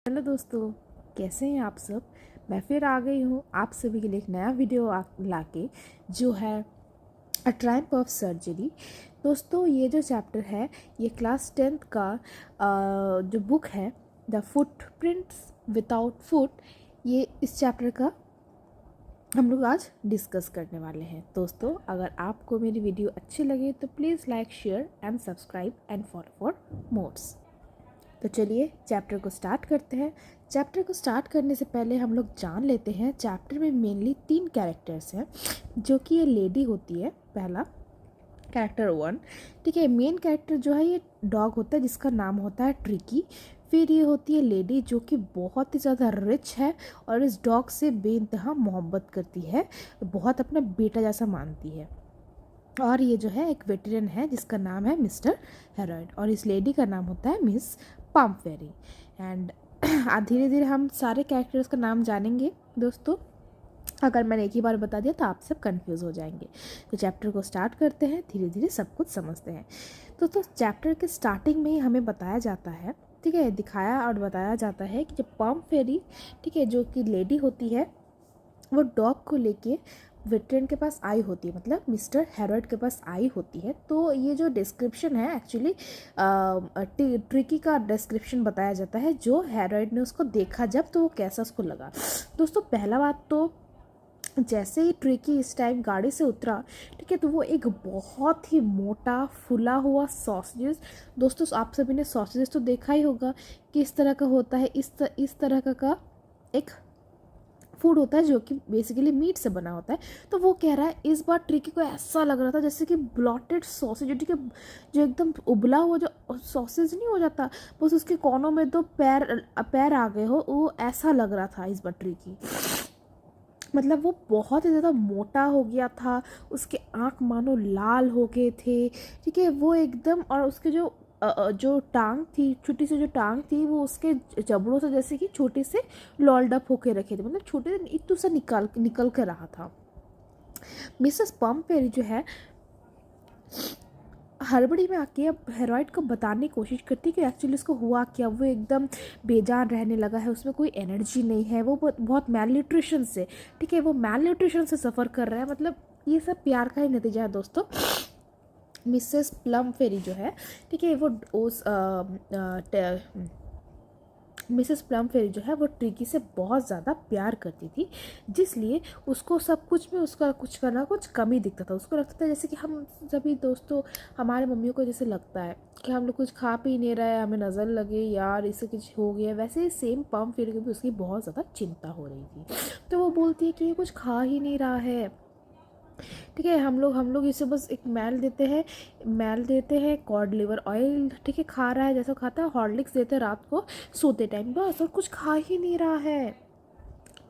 Hello दोस्तों, कैसे हैं आप सब। मैं फिर आ गई हूँ आप सभी के लिए एक नया वीडियो लाके, जो है अ ट्रायम्फ ऑफ सर्जरी। दोस्तों, ये जो चैप्टर है ये क्लास 10th का जो बुक है द फुटप्रिंट्स विदाउट फुट, ये इस चैप्टर का हम लोग आज डिस्कस करने वाले हैं। दोस्तों, अगर आपको मेरी वीडियो अच्छी लगे तो please like, share and subscribe and follow for mores. तो चलिए चैप्टर को स्टार्ट करते हैं। चैप्टर को स्टार्ट करने से पहले हम लोग जान लेते हैं, चैप्टर में मेनली 3 कैरेक्टर्स हैं, जो कि ये लेडी होती है। पहला कैरेक्टर 1, ठीक है, मेन कैरेक्टर जो है ये डॉग होता है जिसका नाम होता है ट्रिकी। फिर ये होती है लेडी जो कि बहुत ही ज़्यादा रिच है और इस डॉग से बेइंतहा मोहब्बत करती है, बहुत अपना बेटा जैसा मानती है। और ये जो है एक वेटरन है जिसका नाम है मिस्टर हेरॉइड, और इस लेडी का नाम होता है मिस पम्पफेरी। एंड धीरे धीरे हम सारे कैरेक्टर्स का नाम जानेंगे। दोस्तों, अगर मैंने एक ही बार बता दिया तो आप सब कंफ्यूज हो जाएंगे। तो चैप्टर को स्टार्ट करते हैं, धीरे धीरे सब कुछ समझते हैं। तो चैप्टर के स्टार्टिंग में ही हमें बताया जाता है, ठीक है, दिखाया और बताया जाता है कि जब पम्पफेरी, ठीक है, जो कि लेडी होती है, वो डॉग को लेके वेटरन के पास आई होती है, मतलब मिस्टर हेरॉइड के पास आई होती है। तो ये जो डिस्क्रिप्शन है एक्चुअली ट्रिकी का डिस्क्रिप्शन बताया जाता है, जो हेरॉइड ने उसको देखा जब, तो वो कैसा उसको लगा। दोस्तों, पहला बात तो जैसे ही ट्रिकी इस टाइम गाड़ी से उतरा, ठीक है, तो वो एक बहुत ही मोटा फुला हुआ सॉसेजेस, दोस्तों आप सभी ने सॉसेजेस तो देखा ही होगा किस तरह का होता है। इस तरह का एक फूड होता है जो कि बेसिकली मीट से बना होता है। तो वो कह रहा है इस बार ट्रिकी को ऐसा लग रहा था जैसे कि ब्लॉटेड सॉसेज, जो ठीक है, जो एकदम उबला हुआ जो सॉसेज नहीं हो जाता, बस उसके कोनों में दो पैर पैर आ गए हो, वो ऐसा लग रहा था इस बार ट्रिकी। मतलब वो बहुत ही ज़्यादा मोटा हो गया था, उसके आँख मानो लाल हो गए थे, ठीक है, वो एकदम, और उसके जो टांग थी, छोटी सी जो टांग थी, वो उसके जबड़ों से जैसे कि छोटे से लॉल्ड अप होके रखे थे, मतलब छोटे से इतू सा निकल निकल कर रहा था। मिसेस पम्पफेरी जो है हड़बड़ी में आके अब हेरॉइड को बताने की कोशिश करती कि एक्चुअली उसको हुआ क्या। वो एकदम बेजान रहने लगा है, उसमें कोई एनर्जी नहीं है, वो बहुत मैल न्यूट्रिशन से, ठीक है, वो मैल न्यूट्रिशन से सफ़र कर रहा है। मतलब ये सब प्यार का ही नतीजा है दोस्तों। मिसेस प्लम फेरी जो है, ठीक है, वो उस मिसेस प्लम फेरी जो है वो ट्रिकी से बहुत ज़्यादा प्यार करती थी, जिसलिए उसको सब कुछ में उसका कुछ करना कुछ कमी दिखता था। उसको लगता था जैसे कि हम सभी दोस्तों, हमारे मम्मियों को जैसे लगता है कि हम लोग कुछ खा पी नहीं रहे हैं, हमें नज़र लगे यार इसे कुछ हो गया, वैसे ही सेम पम फेरी को भी उसकी बहुत ज़्यादा चिंता हो रही थी। तो वो बोलती है कि ये कुछ खा ही नहीं रहा है, ठीक है, हम लोग इसे बस एक मैल देते हैं कॉड लिवर ऑयल, ठीक है, खा रहा है जैसा खाता है, हॉर्लिक्स देते हैं रात को सोते टाइम, बस, और कुछ खा ही नहीं रहा है।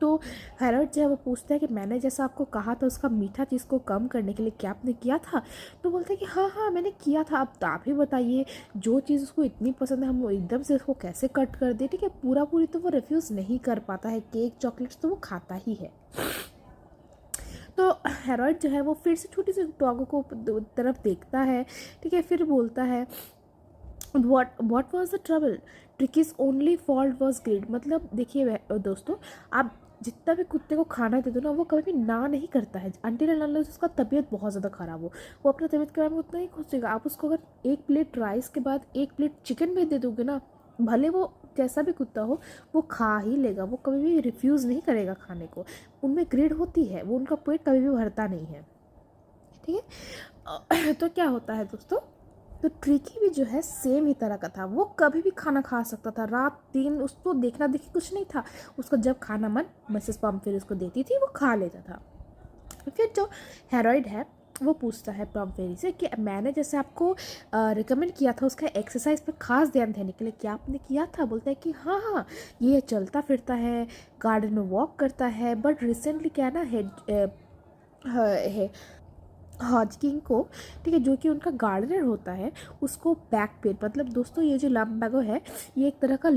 तो हैरल्ड जो है वो पूछता है कि मैंने जैसा आपको कहा था उसका मीठा चीज़ को कम करने के लिए क्या आपने किया था। तो बोलते हैं कि हाँ हाँ मैंने किया था, अब तो आप ही बताइए, जो चीज़ उसको इतनी पसंद है हम वो एकदम से उसको कैसे कट कर दे, ठीक है, पूरा पूरी तो वो रिफ्यूज़ नहीं कर पाता है, केक चॉकलेट्स तो वो खाता ही है। तो हेरॉइड जो है वो फिर से छोटी सी डॉग को तरफ देखता है, ठीक है, फिर बोलता है what was the trouble, Tricky's only fault was greed. मतलब देखिए दोस्तों, आप जितना भी कुत्ते को खाना दे दो ना, वो कभी भी ना नहीं करता है अनटिल अनलेस उसका तबीयत बहुत ज़्यादा ख़राब हो। वो अपना तबीयत खराब में उतना ही खुश रहेगा। आप उसको अगर एक प्लेट राइस के बाद एक प्लेट चिकन भी दे दोगे ना, भले वो जैसा भी कुत्ता हो, वो खा ही लेगा, वो कभी भी रिफ्यूज़ नहीं करेगा खाने को। उनमें ग्रेड होती है, वो उनका पेट कभी भी भरता नहीं है, ठीक है। तो क्या होता है दोस्तों, तो ट्रिकी भी जो है सेम ही तरह का था, वो कभी भी खाना खा सकता था, रात दिन उसको देखना देखी कुछ नहीं था। उसको जब खाना मन मिसेस पम्पफेरी उसको देती थी वो खा लेता था। फिर जो हेरॉइड है वो पूछता है पम्पफेरी से कि मैंने जैसे आपको रिकमेंड किया था उसका एक्सरसाइज पे खास ध्यान देने के लिए, क्या आपने किया था। बोलता है कि हाँ हाँ, ये चलता फिरता है, गार्डन में वॉक करता है, बट रिसेंटली क्या ना है हॉजकिंग को, ठीक है, जो कि उनका गार्डनर होता है, उसको बैक पेन, मतलब दोस्तों ये जो लैम्बागो है ये एक तरह का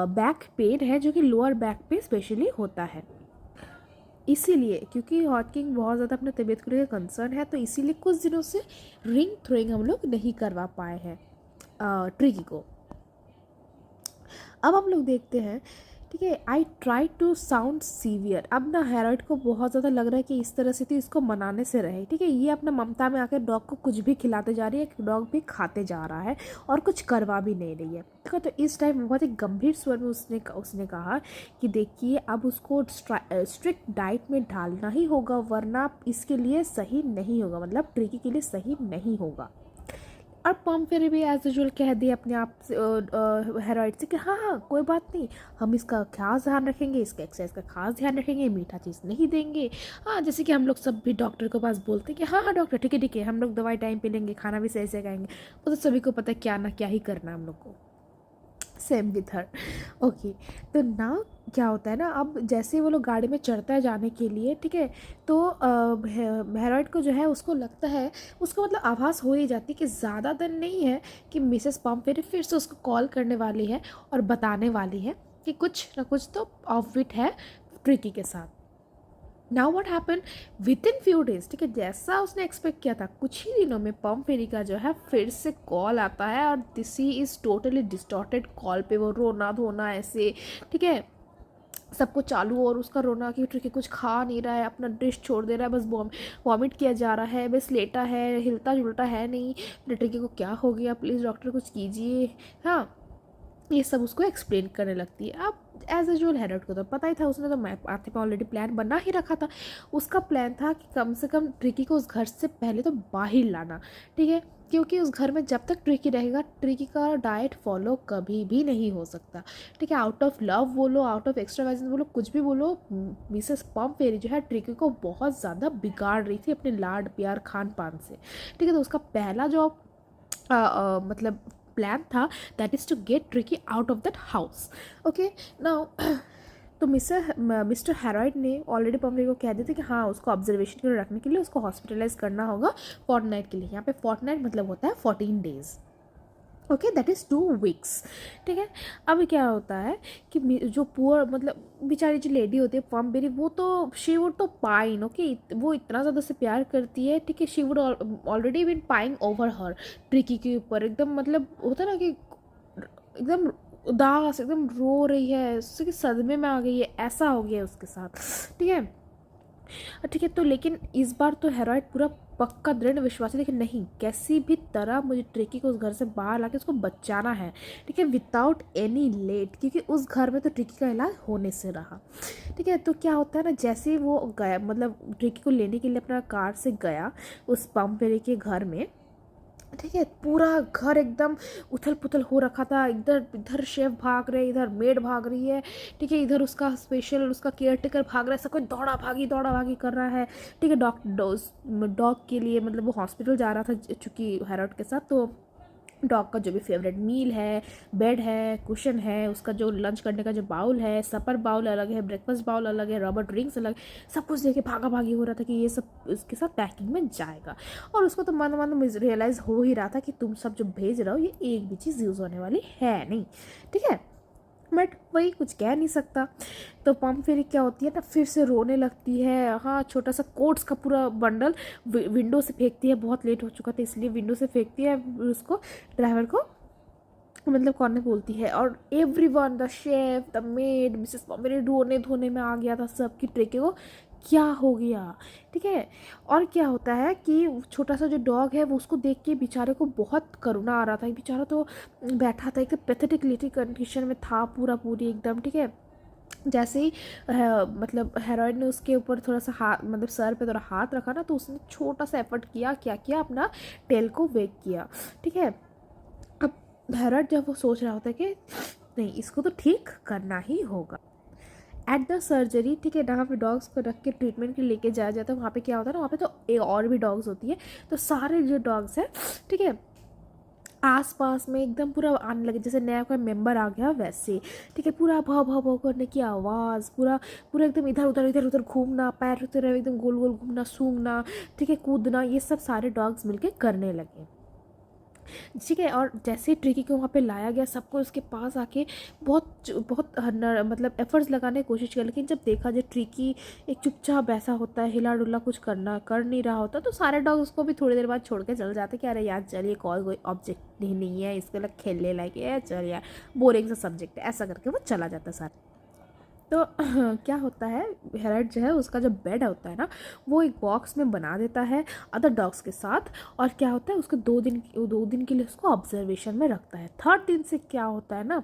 बैक पेन है, जो कि लोअर बैक पे स्पेशली होता है। इसीलिए क्योंकि हॉजकिंग बहुत ज़्यादा अपने तबीयत को लेकर कंसर्न है, तो इसीलिए कुछ दिनों से रिंग थ्रोइंग हम लोग नहीं करवा पाए हैं ट्रिकी को। अब हम लोग देखते हैं, ठीक है। I try to sound severe. अब ना हेरोइड को बहुत ज़्यादा लग रहा है कि इस तरह से तो इसको मनाने से रहे, ठीक है। ये अपना ममता में आकर डॉग को कुछ भी खिलाते जा रही है, डॉग भी खाते जा रहा है और कुछ करवा भी नहीं रही है, ठीक है। तो इस टाइम बहुत ही गंभीर स्वर में उसने कहा कि देखिए अब उसको स्ट्रिक्ट डाइट में डालना ही होगा, वरना इसके लिए सही नहीं होगा, मतलब ट्रिकी के लिए सही नहीं होगा। और पम फिर भी एज यूजल कह दिए अपने आप से हेरोइड से कि हाँ हाँ कोई बात नहीं, हम इसका खास ध्यान रखेंगे, इसका एक्सरसाइज का खास ध्यान रखेंगे, मीठा चीज़ नहीं देंगे। हाँ, जैसे कि हम लोग सब भी डॉक्टर के पास बोलते हैं कि हाँ हाँ डॉक्टर ठीक है, हम लोग दवाई टाइम पे लेंगे, खाना भी सही से खाएंगे। वो तो सभी को पता है क्या ना क्या ही करना हम लोग को। Same with her. ओके, तो ना क्या होता है ना, अब जैसे वो लोग गाड़ी में चढ़ता है जाने के लिए, ठीक है। तो हेरोइड को जो है उसको लगता है, उसको मतलब आभास हो ही जाती है कि ज़्यादा दिन नहीं है कि मिसेस पम्पवेरी फिर से उसको कॉल करने वाली है और बताने वाली है कि कुछ ना कुछ तो ऑफबिट है ट्रिकी के साथ। Now what happen with in few days, ठीक है, जैसा उसने एक्सपेक्ट किया था, कुछ ही दिनों में पम्पवेरी का जो है फिर से कॉल आता है और this he is totally distorted call पे वो रोना धोना ऐसे, ठीक है, सब कुछ चालू। और उसका रोना कि ट्रिकी कुछ खा नहीं रहा है, अपना डिश छोड़ दे रहा है, बस वॉमिट किया जा रहा है, बस लेटा है, हिलता जुलता है नहीं। ट्रिकी को क्या हो गया, प्लीज़ डॉक्टर कुछ कीजिए। हाँ, ये सब उसको एक्सप्लेन करने लगती है। अब एज यूजुअल हेरोड को तो पता ही था, उसने तो माथे पे ऑलरेडी प्लान बना ही रखा था। उसका प्लान था कि कम से कम ट्रिकी को उस घर से पहले तो बाहर लाना, ठीक है, क्योंकि उस घर में जब तक ट्रिकी रहेगा, ट्रिकी का डाइट फॉलो कभी भी नहीं हो सकता, ठीक है। आउट ऑफ लव बोलो, आउट ऑफ एक्स्ट्रावाइजेंस बोलो, कुछ भी बोलो, मिसेस पम्पवेरी जो है ट्रिकी को बहुत ज़्यादा बिगाड़ रही थी अपने लाड प्यार खान पान से, ठीक है। तो उसका पहला जो मतलब प्लान था, that is to get Tricky out of that house. Okay, now तो मिस्टर हेरोइड ने ऑलरेडी पम्पवेरी को कह दिया था कि हाँ उसको ऑब्जर्वेशन के लिए रखने के लिए उसको हॉस्पिटलाइज करना होगा फोर्टनाइट के लिए। यहाँ पे फोर्टनाइट मतलब होता है 14 days, okay, that is 2 weeks, ठीक है। अब क्या होता है कि जो पुअर मतलब बेचारी जो लेडी होती है पम्पवेरी, वो तो शी वुड तो पाइन, ओके, वो इतना ज़्यादा से प्यार करती है, ठीक है। She would already been pining over her Tricki के ऊपर, एकदम मतलब होता है ना कि एकदम उदास, एकदम रो रही है, उससे कि सदमे में आ गई है, ऐसा हो गया है उसके साथ, ठीक है। ठीक है, तो लेकिन इस बार तो हेरोइड पूरा पक्का दृढ़ विश्वास है, लेकिन नहीं, कैसी भी तरह मुझे ट्रिकी को उस घर से बाहर लाके उसको बचाना है, ठीक है, विदाउट एनी लेट, क्योंकि उस घर में तो ट्रिकी का इलाज होने से रहा, ठीक है। तो क्या होता है ना, जैसे ही वो गया, मतलब ट्रिकी को लेने के लिए अपना कार से गया उस पम्पवेरी के घर में, ठीक है, पूरा घर एकदम उथल पुथल हो रखा था। इधर इधर शेफ भाग रहे, इधर मेड भाग रही है, ठीक है, इधर उसका स्पेशल उसका केयर टेकर भाग रहा है, सब कोई दौड़ा भागी कर रहा है, ठीक है। डॉग के लिए मतलब वो हॉस्पिटल जा रहा था चूँकि हेरोड के साथ, तो डॉग का जो भी फेवरेट मील है, बेड है, कुशन है, उसका जो लंच करने का जो बाउल है, सपर बाउल अलग है, ब्रेकफास्ट बाउल अलग है, रबर ड्रिंक्स अलग, सब कुछ देखे भागा भागी हो रहा था कि ये सब उसके साथ पैकिंग में जाएगा। और उसको तो मन मन रियलाइज़ हो ही रहा था कि तुम सब जो भेज रहे हो ये एक भी चीज़ यूज़ होने वाली है नहीं, ठीक है। बट वही कुछ कह नहीं सकता। तो पम्पवेरी क्या होती है ना, फिर से रोने लगती है। हाँ, छोटा सा कोट्स का पूरा बंडल विंडो से फेंकती है, बहुत लेट हो चुका था इसलिए विंडो से फेंकती है उसको, ड्राइवर को, मतलब कॉर्नर बोलती है। और everyone, the chef, the maid, Mrs Pumphrey रोने धोने में आ गया था सबकी ट्रिकी को क्या हो गया, ठीक है। और क्या होता है कि छोटा सा जो डॉग है वो उसको देख के बेचारे को बहुत करुणा आ रहा था, बेचारा तो बैठा था, एक पैथेटिक लिटिल कंडीशन में था पूरा पूरी एकदम, ठीक है। जैसे ही मतलब हेरोइड ने उसके ऊपर थोड़ा सा हाथ, मतलब सर पे थोड़ा हाथ रखा ना, तो उसने छोटा सा एफर्ट किया, क्या किया, अपना टेल को वेक किया, ठीक है। अब हेरोइड जब वो सोच रहा होता है कि नहीं इसको तो ठीक करना ही होगा, एट द सर्जरी, ठीक है, जहाँ पे डॉग्स को रख के ट्रीटमेंट के लेके जाया जाता है, वहाँ पे क्या होता है ना, वहाँ पे तो और भी डॉग्स होती है, तो सारे जो डॉग्स हैं, ठीक है, आस पास में एकदम पूरा आने लगे, जैसे नया कोई मेंबर आ गया वैसे, ठीक है। पूरा भाव भाव भाव करने की आवाज़, पूरा पूरा एकदम इधर उधर घूमना, पैर उधर एकदम गोल गोल घूमना, सूंघना, ठीक है, कूदना, ये सब सारे डॉग्स मिलके करने लगे। ठीक है। और जैसे ही ट्रिकी को वहाँ पे लाया गया, सबको उसके पास आके बहुत बहुत मतलब एफर्ट्स लगाने की कोशिश की, लेकिन जब देखा जो ट्रिकी एक चुपचाप ऐसा होता है, हिला डुला कुछ कर नहीं रहा होता, तो सारे डॉग उसको भी थोड़ी देर बाद छोड़ के चल जाते कि अरे यार चलिए कोई ऑब्जेक्ट नहीं है इसके लिए खेलने लायक है, चल यार बोरिंग सा सब्जेक्ट है, ऐसा करके वो चला जाता सारा। तो क्या होता है, हेराल्ड जो है उसका जो बेड होता है ना, वो एक बॉक्स में बना देता है अदर डॉग्स के साथ। और क्या होता है, उसको 2 दिन के लिए उसको ऑब्जर्वेशन में रखता है। थर्ड दिन से क्या होता है ना,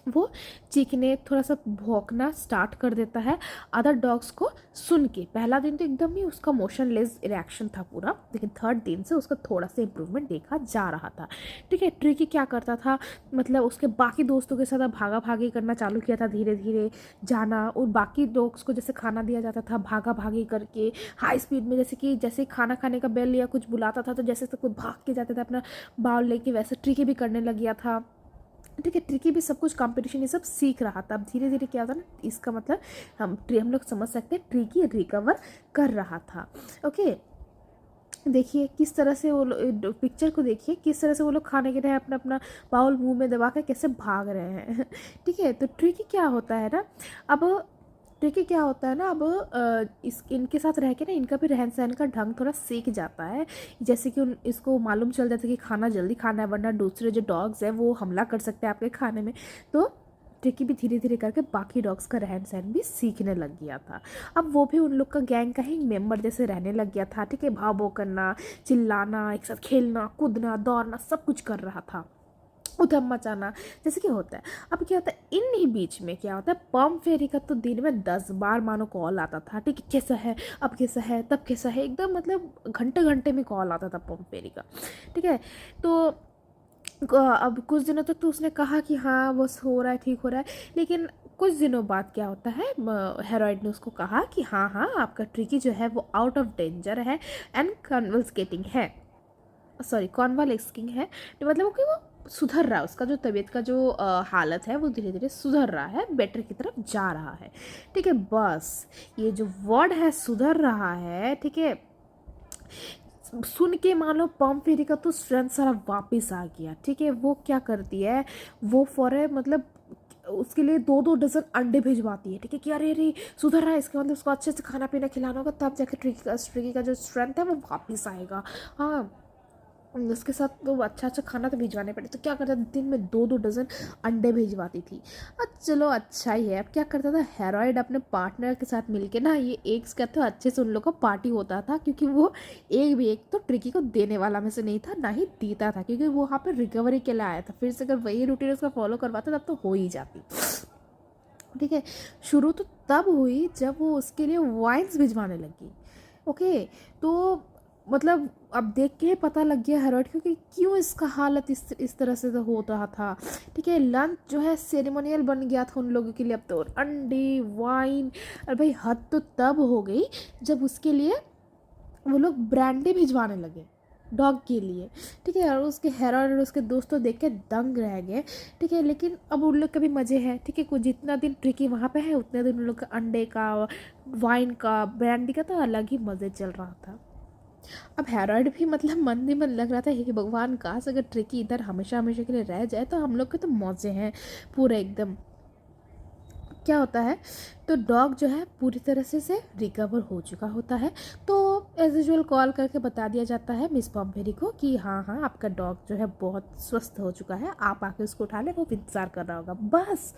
वो चीखने थोड़ा सा भौंकना स्टार्ट कर देता है अदर डॉग्स को सुन के। पहला दिन तो एकदम ही उसका मोशनलेस रिएक्शन था पूरा, लेकिन थर्ड दिन से उसका थोड़ा सा इम्प्रूवमेंट देखा जा रहा था। ठीक है। ट्रिकी क्या करता था, मतलब उसके बाकी दोस्तों के साथ भागा भागी करना चालू किया था, धीरे धीरे जाना, और बाकी डॉग्स को जैसे खाना दिया जाता था भागा भागी करके हाई स्पीड में, जैसे खाना खाने का बेल या कुछ बुलाता था तो जैसे सब कुछ भाग के जाते थे अपना बाउल लेके, वैसे ट्रिकी भी करने लग गया था। ठीक है। ट्रिकी भी सब कुछ कंपटीशन ये सब सीख रहा था। अब धीरे धीरे क्या होता ना, इसका मतलब हम लोग समझ सकते हैं ट्रिकी रिकवर कर रहा था। ओके, देखिए किस तरह से वो पिक्चर को देखिए, किस तरह से वो लोग खाने के लिए अपना अपना बाउल मुंह में दबा कर कैसे भाग रहे हैं। ठीक है। तो ट्रिकी क्या होता है ना, अब देखिए क्या होता है ना, अब इनके साथ रह के ना इनका भी रहन सहन का ढंग थोड़ा सीख जाता है। जैसे कि इसको मालूम चल जाता है कि खाना जल्दी खाना है, वरना दूसरे जो डॉग्स हैं वो हमला कर सकते हैं आपके खाने में। तो ट्रिकी भी धीरे धीरे करके बाकी डॉग्स का रहन सहन भी सीखने लग गया था। अब वो भी उन लोग का गैंग का ही मेंबर जैसे रहने लग गया था। ठीक है। भाव भो करना, चिल्लाना, एक साथ खेलना कूदना दौड़ना सब कुछ कर रहा था, उधम मचाना, जैसे कि होता है। अब क्या होता है, इन्हीं बीच में क्या होता है, पम फेरी का तो दिन में 10 बार मानो कॉल आता था। ठीक है, कैसा है, अब कैसा है, तब कैसा है, एकदम मतलब घंटे घंटे में कॉल आता था पम फेरी का। ठीक है। तो अब कुछ दिनों तक तो उसने कहा कि हाँ बस हो रहा है, ठीक हो रहा है, लेकिन कुछ दिनों बाद क्या होता है, हेरोइड ने उसको कहा कि हाँ हाँ आपका ट्रिकी जो है वो आउट ऑफ डेंजर है एंड कन्वल्सकेटिंग है, सॉरी कॉन्वालेस्किंग है, तो मतलब कि वो सुधर रहा है, उसका जो तबीयत का जो हालत है वो धीरे धीरे सुधर रहा है, बेटर की तरफ जा रहा है। ठीक है। बस ये जो वर्ड है सुधर रहा है, ठीक है, सुन के मानो पम फेरी का तो स्ट्रेंथ सारा वापस आ गया। ठीक है। वो क्या करती है, वो फॉर मतलब उसके लिए 2-2 डजन अंडे भिजवाती है। ठीक है, कि अरे अरे सुधर रहा है, इसके मतलब उसको अच्छे से खाना पीना खिलाना होगा, तब जाके ट्रिकी का जो स्ट्रेंथ है वो वापस आएगा। हाँ, उसके साथ तो अच्छा अच्छा खाना तो भिजवाने पड़े, तो क्या करता था, दिन में 2-2 डजन अंडे भिजवाती थी। चलो अच्छा ही है। अब क्या करता था, हेरोइड अपने पार्टनर के साथ मिलके ना, ये एग्स का तो अच्छे से उन लोग का पार्टी होता था, क्योंकि वो एक भी एक तो ट्रिकी को देने वाला में से नहीं था, ना ही देता था, क्योंकि वो वहाँ पर रिकवरी के लिए आया था। फिर से अगर वही रूटीन उसका फॉलो करवाता तब तो हो ही जाती। ठीक है। शुरू तो तब हुई जब वो उसके लिए वाइन्स भिजवाने लगी। ओके, तो मतलब अब देख के ही पता लग गया हेरोड को कि क्यों इसका हालत इस तरह से तो हो रहा था। ठीक है। लंच जो है सेरेमोनियल बन गया था उन लोगों के लिए अब तो, अंडे वाइन। और भाई हद तो तब हो गई जब उसके लिए वो लोग ब्रांडी भिजवाने लगे डॉग के लिए। ठीक है। और उसके हेरोड और उसके दोस्तों देख के दंग रह गए। ठीक है। लेकिन अब उन लोग के भी मज़े हैं। ठीक है। कुछ जितना दिन ट्रिकी वहाँ पे है उतने दिन उन लोग का अंडे का, वाइन का, ब्रांडी का तो अलग ही मज़े चल रहा था। अब हेरोड भी मतलब मन ही मन लग रहा था कि भगवान काश अगर ट्रिकी इधर हमेशा हमेशा के लिए रह जाए तो हम लोग के तो मौजे हैं पूरे एकदम। क्या होता है, तो डॉग जो है पूरी तरह से रिकवर हो चुका होता है। तो एज यूजुअल कॉल करके बता दिया जाता है मिस पॉम्पेरी को कि हाँ हाँ आपका डॉग जो है बहुत स्वस्थ हो चुका है, आप आके उसको उठा लें, वो इंतज़ार कर रहा होगा। बस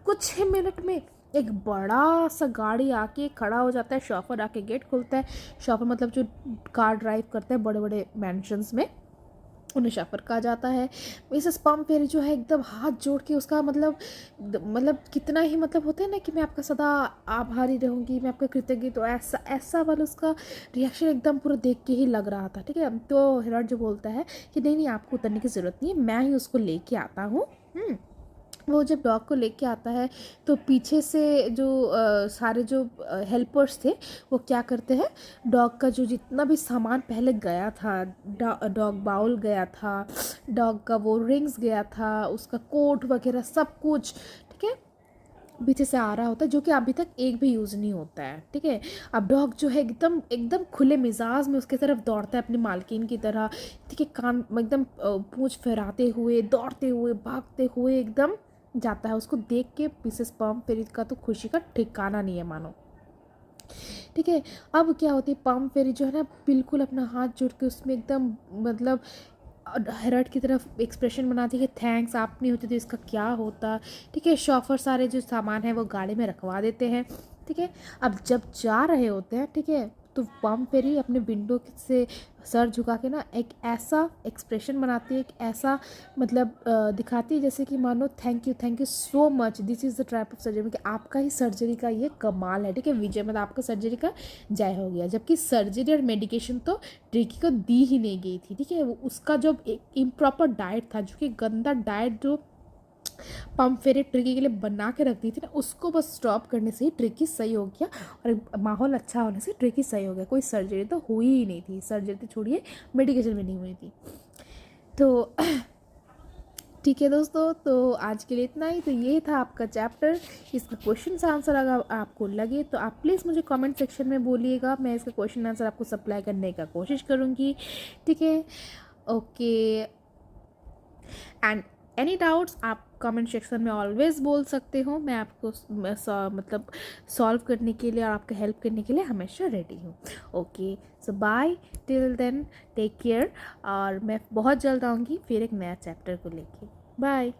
कुछ ही मिनट में एक बड़ा सा गाड़ी आके खड़ा हो जाता है, शॉफर आके गेट खोलता है। शॉफर मतलब जो कार ड्राइव करते हैं बड़े बड़े मैंशंस में, उन्हें शॉफर कहा जाता है। मिसेस पॉम्पेरी जो है एकदम हाथ जोड़ के उसका मतलब कितना ही मतलब होता है ना कि मैं आपका सदा आभारी रहूँगी, मैं आपका कृतज्ञ, तो ऐसा ऐसा वाला उसका रिएक्शन एकदम पूरा देख के ही लग रहा था। ठीक है। तो हेरोड जो बोलता है कि नहीं नहीं आपको उतरने की ज़रूरत नहीं है, मैं ही उसको लेके आता हूँ। वो जब डॉग को लेके आता है तो पीछे से जो सारे जो हेल्पर्स थे वो क्या करते हैं, डॉग का जो जितना भी सामान पहले गया था, डॉग बाउल गया था, डॉग का वो रिंग्स गया था, उसका कोट वगैरह सब कुछ, ठीक है, पीछे से आ रहा होता है, जो कि अभी तक एक भी यूज़ नहीं होता है, ठीक है। अब डॉग जो है एकदम एकदम खुले मिजाज में उसके तरफ दौड़ता है अपनी मालकिन की तरह, ठीक है। कान एकदम पूंछ फहराते हुए, दौड़ते हुए, भागते हुए एकदम जाता है। उसको देख के मिसेस पम फेरी का तो खुशी का ठिकाना नहीं है मानो, ठीक है। अब क्या होती है, पम फेरी जो है ना बिल्कुल अपना हाथ जोड़ के उसमें एकदम मतलब हेरल्ड की तरफ एक्सप्रेशन बनाती है कि थैंक्स, आप नहीं होते तो इसका क्या होता, ठीक है। शॉफर सारे जो सामान है वो गाड़ी में रखवा देते हैं, ठीक है। अब जब जा रहे होते हैं, ठीक है, तो पम फेरी अपने विंडो से सर झुका के ना एक ऐसा एक्सप्रेशन बनाती है, एक ऐसा मतलब दिखाती है जैसे कि मानो thank you so much, this is the type of surgery, कि आपका ही सर्जरी का ये कमाल है, ठीक है। विजय मतलब आपका सर्जरी का जय हो गया। जबकि सर्जरी और मेडिकेशन तो ट्रिकी को दी ही नहीं गई थी, ठीक है। वो उसका जो एक इम्प्रॉपर डाइट था, जो कि गंदा डाइट जो पम्प फेरे ट्रिकी के लिए बना के रख दी थी ना, उसको बस स्टॉप करने से ही ट्रिकी सही हो गया, और माहौल अच्छा होने से ट्रिकी सही हो गया। कोई सर्जरी तो हुई ही नहीं थी, सर्जरी तो छोड़िए मेडिकेशन भी नहीं हुई थी। तो ठीक है दोस्तों, तो आज के लिए इतना ही। तो ये था आपका चैप्टर। इसका क्वेश्चन आंसर अगर आपको लगे तो आप प्लीज़ मुझे कमेंट सेक्शन में बोलिएगा, मैं इसका क्वेश्चन आंसर आपको सप्लाई करने का कोशिश करूँगी, ठीक है। ओके, एंड एनी डाउट्स आप कमेंट सेक्शन में ऑलवेज बोल सकते हो। मैं आपको मतलब सॉल्व करने के लिए और आपको हेल्प करने के लिए हमेशा रेडी हूँ। Okay, so bye, till then take care, और मैं बहुत जल्द आऊँगी फिर एक नया चैप्टर को लेके। बाय।